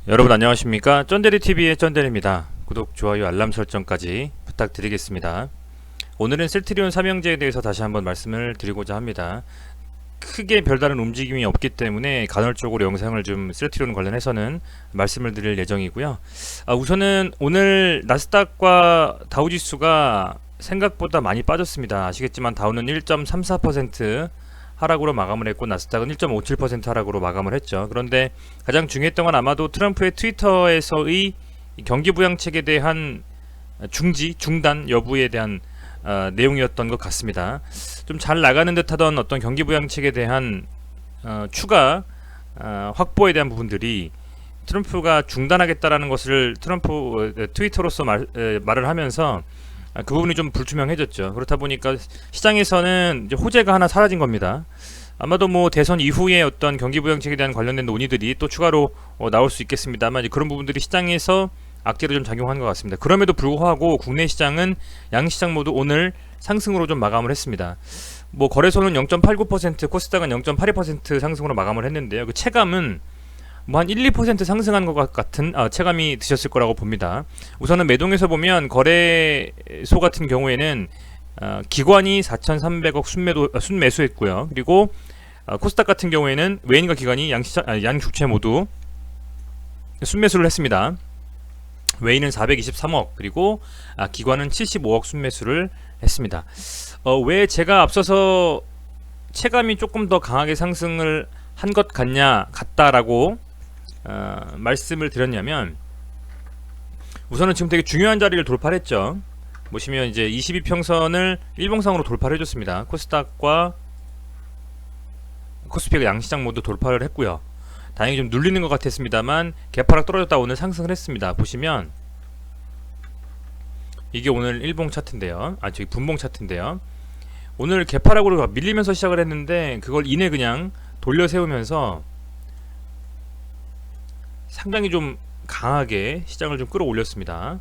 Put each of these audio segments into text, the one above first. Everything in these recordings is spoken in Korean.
여러분 안녕하십니까? 쩐데리TV의 쩐데리입니다. 구독, 좋아요, 알람 설정까지 부탁드리겠습니다. 오늘은 셀트리온 삼형제에 대해서 다시 한번 말씀을 드리고자 합니다. 크게 별다른 움직임이 없기 때문에 간헐적으로 영상을 좀 셀트리온 관련해서는 말씀을 드릴 예정이고요. 우선은 오늘 나스닥과 다우지수가 생각보다 많이 빠졌습니다. 아시겠지만 다우는 1.34% 하락으로 마감을 했고 나스닥은 1.57% 하락으로 마감을 했죠. 그런데 가장 중요했던 건 아마도 트럼프의 트위터에서의 경기부양책에 대한 중단 여부에 대한 내용이었던 것 같습니다. 좀 잘 나가는 듯하던 어떤 경기부양책에 대한 추가 확보에 대한 부분들이 트럼프가 중단하겠다라는 것을 트럼프 트위터로서 말을 하면서 그 부분이 좀 불투명해졌죠. 그렇다 보니까 시장에서는 이제 호재가 하나 사라진 겁니다. 아마도 뭐 대선 이후에 어떤 경기부양책에 대한 관련된 논의들이 또 추가로 나올 수 있겠습니다만 이제 그런 부분들이 시장에서 악재로 좀 작용한 것 같습니다. 그럼에도 불구하고 국내 시장은 양시장 모두 오늘 상승으로 좀 마감을 했습니다. 뭐 거래소는 0.89%, 코스닥은 0.82% 상승으로 마감을 했는데요. 그 체감은 뭐 한 1, 2% 상승한 것 같은 체감이 드셨을 거라고 봅니다. 우선은 매동에서 보면 거래소 같은 경우에는 기관이 4,300억 순매수했고요. 그리고 코스닥 같은 경우에는 외인과 기관이 양 주체 모두 순매수를 했습니다. 외인은 423억 그리고 기관은 75억 순매수를 했습니다. 왜 제가 앞서서 체감이 조금 더 강하게 상승을 한 것 같다라고 말씀을 드렸냐면 우선은 지금 되게 중요한 자리를 돌파를 했죠. 보시면 이제 22평선을 일봉상으로 돌파를 해줬습니다. 코스닥과 코스피가 양시장 모두 돌파를 했고요. 다행히 좀 눌리는 것 같았습니다만 개파락 떨어졌다 오늘 상승을 했습니다. 보시면 이게 오늘 일봉 차트인데요. 저기 분봉 차트인데요. 오늘 개파락으로 밀리면서 시작을 했는데 그걸 이내 그냥 돌려 세우면서 상당히 좀 강하게 시장을 좀 끌어올렸습니다.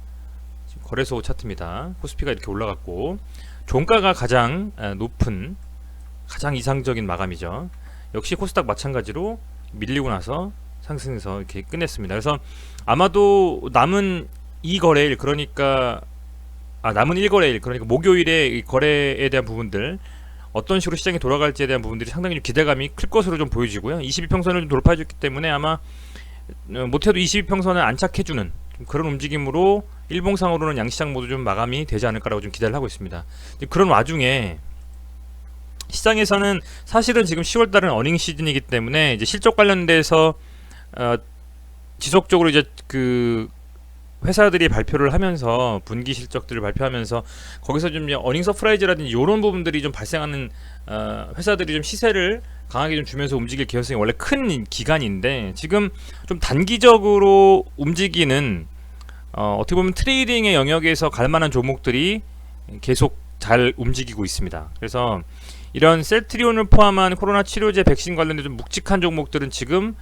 지금 거래소 차트입니다. 코스피가 이렇게 올라갔고 종가가 가장 높은 가장 이상적인 마감이죠. 역시 코스닥 마찬가지로 밀리고 나서 상승해서 이렇게 끝냈습니다. 그래서 아마도 남은 2거래일 그러니까 남은 1거래일 그러니까 목요일에 거래에 대한 부분들 어떤 식으로 시장이 돌아갈지에 대한 부분들이 상당히 좀 기대감이 클 것으로 좀 보여지고요. 22평선을 좀 돌파해줬기 때문에 아마 못해도 22평선을 안착해주는 그런 움직임으로 일봉상으로는 양시장 모두 좀 마감이 되지 않을까라고 좀 기대를 하고 있습니다. 그런 와중에 시장에서는 사실은 지금 10월달은 어닝 시즌이기 때문에 이제 실적 관련돼서 지속적으로 이제 그 회사들이 발표를 하면서 분기 실적들을 발표하면서 거기서 좀 어닝 서프라이즈라든지 이런 부분들이 좀 발생하는 회사들이 좀 시세를 강하게 좀 주면서 움직일 개연성이 원래 큰 기간인데 지금 좀 단기적으로 움직이는 어떻게 보면 트레이딩의 영역에서 갈만한 종목들이 계속 잘 움직이고 있습니다. 그래서 이런 셀트리온을 포함한 코로나 치료제 백신 관련된 좀 묵직한 종목들은 지금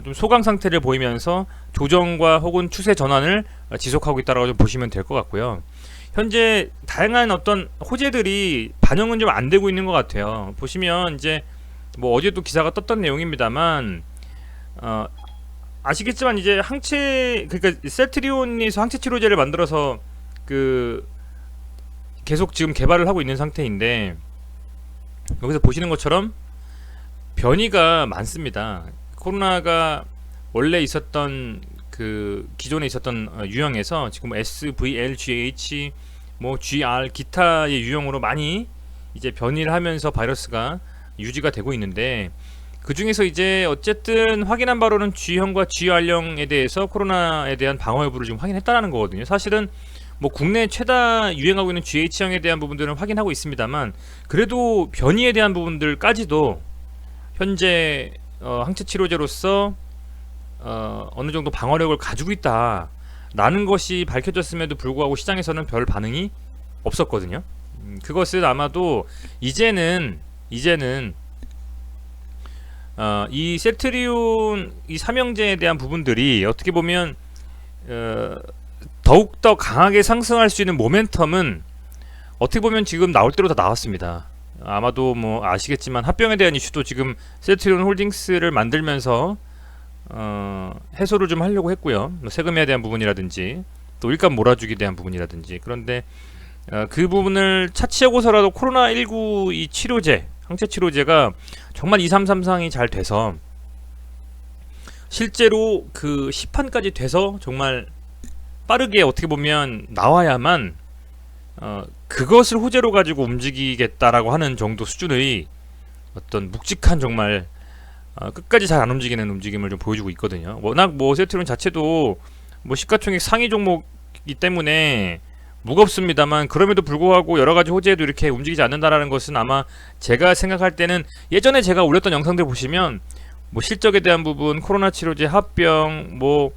좀 소강 상태를 보이면서 조정과 혹은 추세 전환을 지속하고 있다라고 좀 보시면 될 것 같고요. 현재 다양한 어떤 호재들이 반영은 좀 안 되고 있는 것 같아요. 보시면 이제 뭐 어제도 기사가 떴던 내용입니다만 아시겠지만 이제 그러니까 셀트리온에서 항체 치료제를 만들어서 그 계속 지금 개발을 하고 있는 상태인데 여기서 보시는 것처럼 변이가 많습니다. 코로나가 원래 있었던 그 기존에 있었던 유형에서 지금 SVLGH 뭐 GR 기타의 유형으로 많이 이제 변이를 하면서 바이러스가 유지가 되고 있는데 그 중에서 이제 어쨌든 확인한 바로는 G형과 GR형에 대해서 코로나에 대한 방어 여부를 지금 확인했다라는 거거든요. 사실은 뭐 국내 최다 유행하고 있는 GH형에 대한 부분들은 확인하고 있습니다만 그래도 변이에 대한 부분들까지도 현재 항체 치료제로서 어느 정도 방어력을 가지고 있다라는 것이 밝혀졌음에도 불구하고 시장에서는 별 반응이 없었거든요. 그것은 아마도 이제는 이 셀트리온 이 삼형제에 대한 부분들이 어떻게 보면 더욱더 강하게 상승할 수 있는 모멘텀은 어떻게 보면 지금 나올 대로 다 나왔습니다. 아마도 뭐 아시겠지만 합병에 대한 이슈도 지금 셀트리온 홀딩스를 만들면서 해소를 좀 하려고 했고요. 뭐 세금에 대한 부분이라든지 또 일감 몰아주기에 대한 부분이라든지. 그런데 그 부분을 차치하고서라도 코로나19 이 치료제, 항체 치료제가 정말 2333이 잘 돼서 실제로 그 시판까지 돼서 정말 빠르게 어떻게 보면 나와야만 그것을 호재로 가지고 움직이겠다라고 하는 정도 수준의 어떤 묵직한 정말 끝까지 잘 안 움직이는 움직임을 좀 보여주고 있거든요. 워낙 뭐 셀트리온 자체도 뭐 시가총액 상위 종목이기 때문에 무겁습니다만 그럼에도 불구하고 여러 가지 호재에도 이렇게 움직이지 않는다라는 것은 아마 제가 생각할 때는 예전에 제가 올렸던 영상들 보시면 뭐 실적에 대한 부분, 코로나 치료제, 합병, 뭐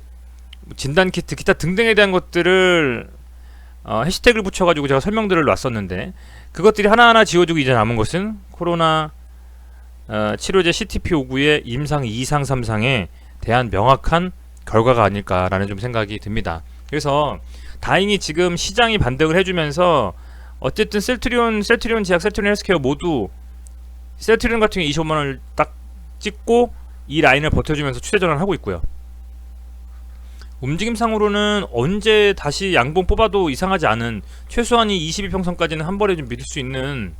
진단 키트, 기타 등등에 대한 것들을 해시태그를 붙여가지고 제가 설명들을 놨었는데 그것들이 하나하나 지워지고 이제 남은 것은 코로나 치료제 CTP59의 임상 2상 3상에 대한 명확한 결과가 아닐까라는 좀 생각이 듭니다. 그래서 다행히 지금 시장이 반등을 해주면서 어쨌든 셀트리온 제약, 셀트리온 헬스케어 모두 셀트리온 같은 경우 25만원을 딱 찍고 이 라인을 버텨주면서 추세 전환을 하고 있고요. 움직임상으로는 언제 다시 양봉 뽑아도 이상하지 않은 최소한이 22평선까지는 한 번에 좀 믿을 수 있는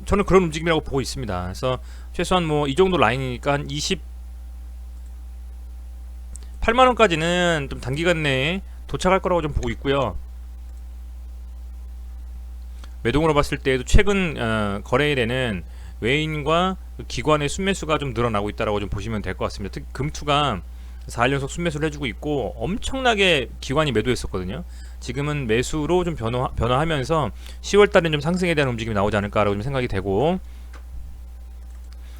저는 그런 움직임이라고 보고 있습니다. 그래서 최소한 뭐 이 정도 라인이니까 한 28만원까지는 좀 단기간 내에 도착할 거라고 좀 보고 있고요. 매동으로 봤을 때에도 최근 거래일에는 외인과 기관의 순매수가 좀 늘어나고 있다라고 좀 보시면 될 것 같습니다. 특히 금투가 4일 연속 순매수를 해주고 있고 엄청나게 기관이 매도했었거든요. 지금은 매수로 좀 변화하면서 10월달엔 좀 상승에 대한 움직임이 나오지 않을까라고 좀 생각이 되고,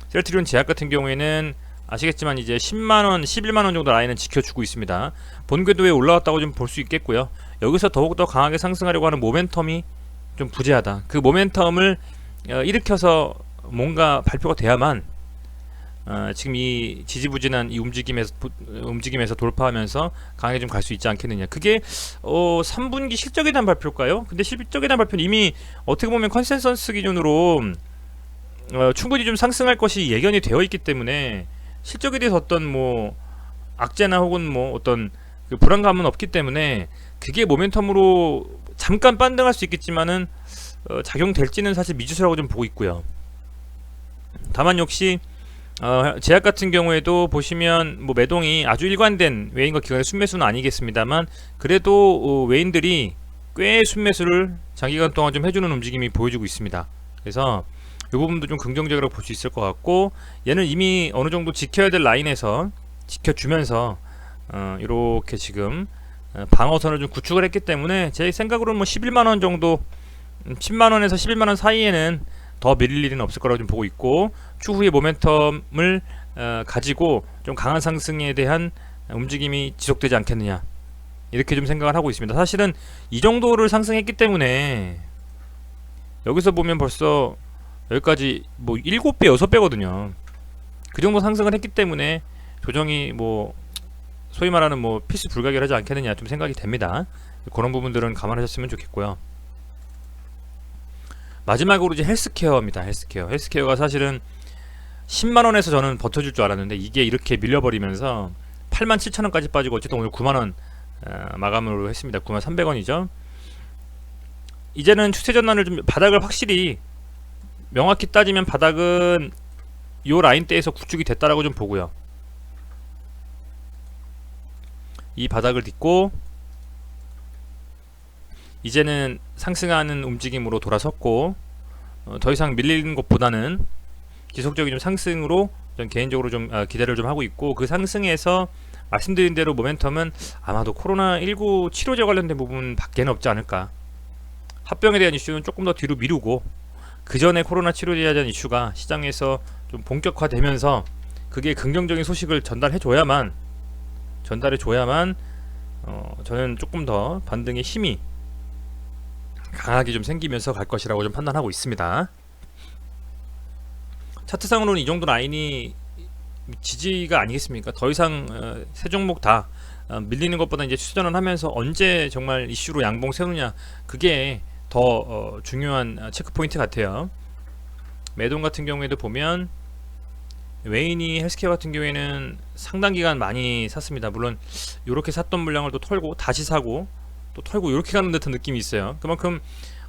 셀트리온 제약 같은 경우에는 아시겠지만 이제 10만원, 11만원 정도 라인은 지켜주고 있습니다. 본궤도에 올라왔다고 좀 볼 수 있겠고요. 여기서 더욱더 강하게 상승하려고 하는 모멘텀이 좀 부재하다. 그 모멘텀을 일으켜서 뭔가 발표가 돼야만 지금 이 지지부진한 이 움직임에서 돌파하면서 강하게 좀 갈 수 있지 않겠느냐. 그게 3분기 실적에 대한 발표일까요? 근데 실적에 대한 발표는 이미 어떻게 보면 컨센서스 기준으로 충분히 좀 상승할 것이 예견이 되어 있기 때문에 실적에 대해서 어떤 뭐 악재나 혹은 뭐 어떤 그 불안감은 없기 때문에 그게 모멘텀으로 잠깐 반등할 수 있겠지만은 작용될지는 사실 미지수라고 좀 보고 있고요. 다만 역시 제약 같은 경우에도 보시면 뭐 매동이 아주 일관된 외인과 기관의 순매수는 아니겠습니다만 그래도 외인들이 꽤 순매수를 장기간 동안 좀 해주는 움직임이 보여주고 있습니다. 그래서 이 부분도 좀 긍정적으로 볼 수 있을 것 같고, 얘는 이미 어느 정도 지켜야 될 라인에서 지켜주면서 이렇게 지금 방어선을 좀 구축을 했기 때문에 제 생각으로는 뭐 11만원 정도, 10만원에서 11만원 사이에는 더 밀릴 일은 없을 거라고 좀 보고 있고, 추후에 모멘텀을 가지고 좀 강한 상승에 대한 움직임이 지속되지 않겠느냐, 이렇게 좀 생각을 하고 있습니다. 사실은 이 정도를 상승했기 때문에 여기서 보면 벌써 여기까지 뭐 7배 6배거든요 그 정도 상승을 했기 때문에 조정이 뭐 소위 말하는 뭐 필수 불가결하지 않겠느냐 좀 생각이 됩니다. 그런 부분들은 감안하셨으면 좋겠고요. 마지막으로 이제 헬스케어입니다. 헬스케어가 사실은 10만원에서 저는 버텨줄 줄 알았는데 이게 이렇게 밀려버리면서 87,000원까지 빠지고 어쨌든 오늘 9만원 마감으로 했습니다. 93,300원이죠 이제는 추세 전환을 좀, 바닥을 확실히 명확히 따지면 바닥은 요 라인대에서 구축이 됐다라고 좀 보고요. 이 바닥을 딛고 이제는 상승하는 움직임으로 돌아섰고 더 이상 밀리는 것보다는 지속적인 좀 상승으로 전 개인적으로 좀 기대를 좀 하고 있고, 그 상승에서 말씀드린 대로 모멘텀은 아마도 코로나19 치료제 관련된 부분 밖에는 없지 않을까. 합병에 대한 이슈는 조금 더 뒤로 미루고 그 전에 코로나 치료제에 대한 이슈가 시장에서 좀 본격화되면서 그게 긍정적인 소식을 전달해줘야만 저는 조금 더 반등의 힘이 강하게 좀 생기면서 갈 것이라고 좀 판단하고 있습니다. 차트상으로는 이 정도 라인이 지지가 아니겠습니까? 더 이상 세 종목 다 밀리는 것보다 이제 추전을 하면서 언제 정말 이슈로 양봉 세우느냐, 그게 더 중요한 체크 포인트 같아요. 매동 같은 경우에도 보면 웨인이 헬스케어 같은 경우에는 상당 기간 많이 샀습니다. 물론 이렇게 샀던 물량을 또 털고 다시 사고 또 털고 이렇게 가는 듯한 느낌이 있어요. 그만큼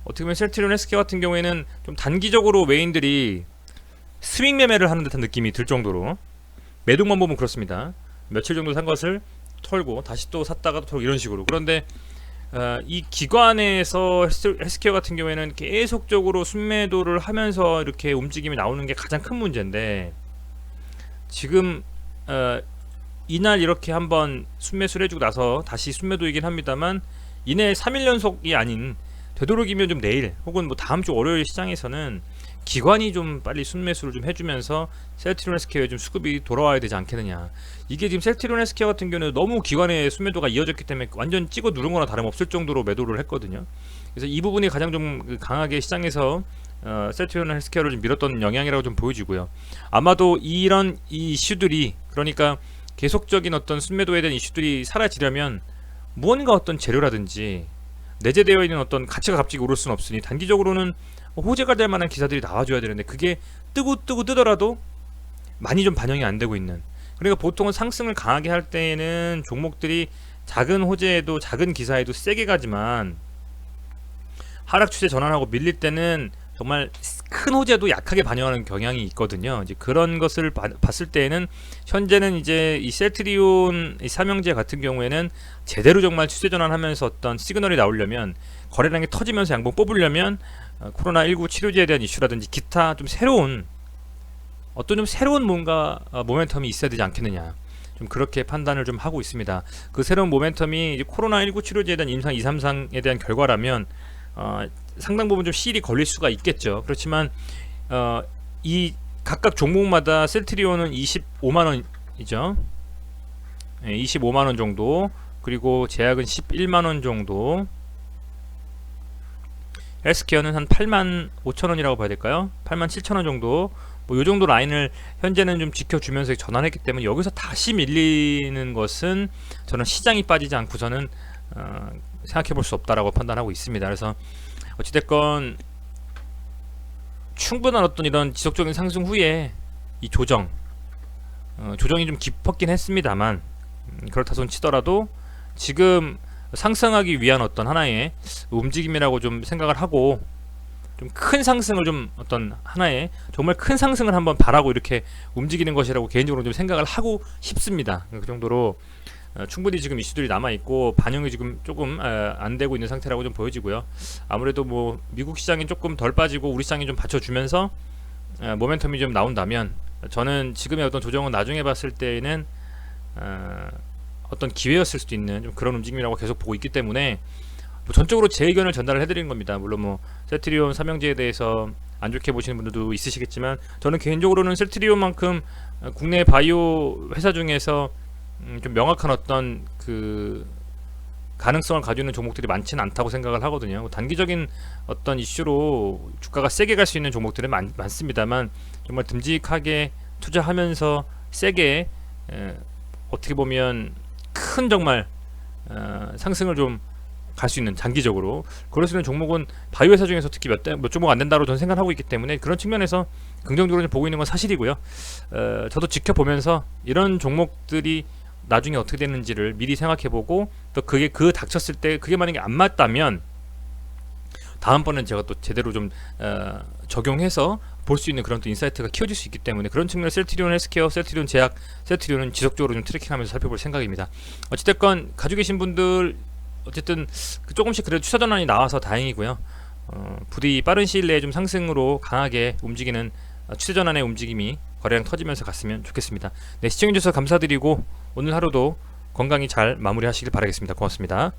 어떻게 보면 셀트리온 헬스케어 같은 경우에는 좀 단기적으로 웨인들이 스윙 매매를 하는 듯한 느낌이 들 정도로 매도만 보면 그렇습니다. 며칠 정도 산 것을 털고 다시 또 샀다가 또 털고 이런 식으로. 그런데 이 기관에서 헬스케어 같은 경우에는 계속적으로 순매도를 하면서 이렇게 움직임이 나오는 게 가장 큰 문제인데, 지금 이날 이렇게 한번 순매수를 해주고 나서 다시 순매도이긴 합니다만, 이내 3일 연속이 아닌 되도록이면 좀 내일 혹은 뭐 다음 주 월요일 시장에서는 기관이 좀 빨리 순매수를 좀 해주면서 셀트리온 헬스케어에 좀 수급이 돌아와야 되지 않겠느냐. 이게 지금 셀트리온 헬스케어 같은 경우는 너무 기관의 순매도가 이어졌기 때문에 완전 찍어 누른 거나 다름없을 정도로 매도를 했거든요. 그래서 이 부분이 가장 좀 강하게 시장에서 셀트리온 헬스케어를 좀 밀었던 영향이라고 좀 보여지고요. 아마도 이런 이슈들이, 그러니까 계속적인 어떤 순매도에 대한 이슈들이 사라지려면 무언가 어떤 재료라든지 내재되어 있는 어떤 가치가 갑자기 오를 수는 없으니 단기적으로는 호재가 될 만한 기사들이 나와줘야 되는데, 그게 뜨고 뜨더라도 많이 좀 반영이 안 되고 있는. 그러니까 보통은 상승을 강하게 할 때에는 종목들이 작은 호재에도 작은 기사에도 세게 가지만, 하락 추세 전환하고 밀릴 때는 정말 큰 호재도 약하게 반영하는 경향이 있거든요. 이제 그런 것을 봤을 때에는 현재는 이제 이 셀트리온 이 삼형제 같은 경우에는 제대로 정말 추세 전환하면서 어떤 시그널이 나오려면, 거래량이 터지면서 양봉 뽑으려면 코로나19 치료제에 대한 이슈라든지 기타 좀 새로운 뭔가 모멘텀이 있어야 되지 않겠느냐, 좀 그렇게 판단을 좀 하고 있습니다. 그 새로운 모멘텀이 이제 코로나19 치료제에 대한 임상 2, 3상에 대한 결과라면 상당 부분 좀 시일이 걸릴 수가 있겠죠. 그렇지만 이 각각 종목마다 셀트리온은 25만원이죠. 25만원 정도, 그리고 제약은 11만원 정도, 헬스케어는 한 8만 5천원이라고 봐야 될까요? 8만 7천원 정도, 뭐 요 정도 라인을 현재는 좀 지켜주면서 전환했기 때문에, 여기서 다시 밀리는 것은 저는 시장이 빠지지 않고서는 생각해 볼 수 없다라고 판단하고 있습니다. 그래서 어찌됐건 충분한 어떤 이런 지속적인 상승 후에 이 조정이 좀 깊었긴 했습니다만, 그렇다 손 치더라도 지금 상승하기 위한 어떤 하나의 움직임이라고 좀 생각을 하고, 좀 큰 상승을 좀 어떤 하나의 정말 큰 상승을 한번 바라고 이렇게 움직이는 것이라고 개인적으로 좀 생각을 하고 싶습니다. 그 정도로 충분히 지금 이슈들이 남아있고 반영이 지금 조금 안 되고 있는 상태라고 좀 보여지고요. 아무래도 뭐 미국 시장이 조금 덜 빠지고 우리 시장이 좀 받쳐주면서 모멘텀이 좀 나온다면, 저는 지금의 어떤 조정은 나중에 봤을 때는 어떤 기회였을 수도 있는 좀 그런 움직임이라고 계속 보고 있기 때문에, 뭐 전적으로 제 의견을 전달을 해드리는 겁니다. 물론 뭐 셀트리온 삼형제에 대해서 안 좋게 보시는 분들도 있으시겠지만, 저는 개인적으로는 셀트리온만큼 국내 바이오 회사 중에서 좀 명확한 어떤 그 가능성을 가지고 있는 종목들이 많지는 않다고 생각을 하거든요. 단기적인 어떤 이슈로 주가가 세게 갈 수 있는 종목들은 많습니다만, 정말 듬직하게 투자하면서 세게 어떻게 보면 큰 정말 상승을 좀 갈 수 있는, 장기적으로 그럴 수 있는 종목은 바이오 회사 중에서 특히 몇 종목 안 된다고 저는 생각하고 있기 때문에, 그런 측면에서 긍정적으로 보고 있는 건 사실이고요. 저도 지켜보면서 이런 종목들이 나중에 어떻게 되는지를 미리 생각해보고, 또 그게 닥쳤을 때 그게 만약에 안 맞다면 다음번엔 제가 또 제대로 좀 적용해서 볼 수 있는 그런 또 인사이트가 키워질 수 있기 때문에, 그런 측면에서 셀트리온 헬스케어, 셀트리온 제약, 셀트리온은 지속적으로 좀 트래킹하면서 살펴볼 생각입니다. 어찌됐건 가지고 계신 분들 어쨌든 조금씩 그래도 추세 전환이 나와서 다행이고요. 부디 빠른 시일 내에 좀 상승으로 강하게 움직이는 추세 전환의 움직임이 거래량 터지면서 갔으면 좋겠습니다. 네, 시청해주셔서 감사드리고 오늘 하루도 건강히 잘 마무리하시길 바라겠습니다. 고맙습니다.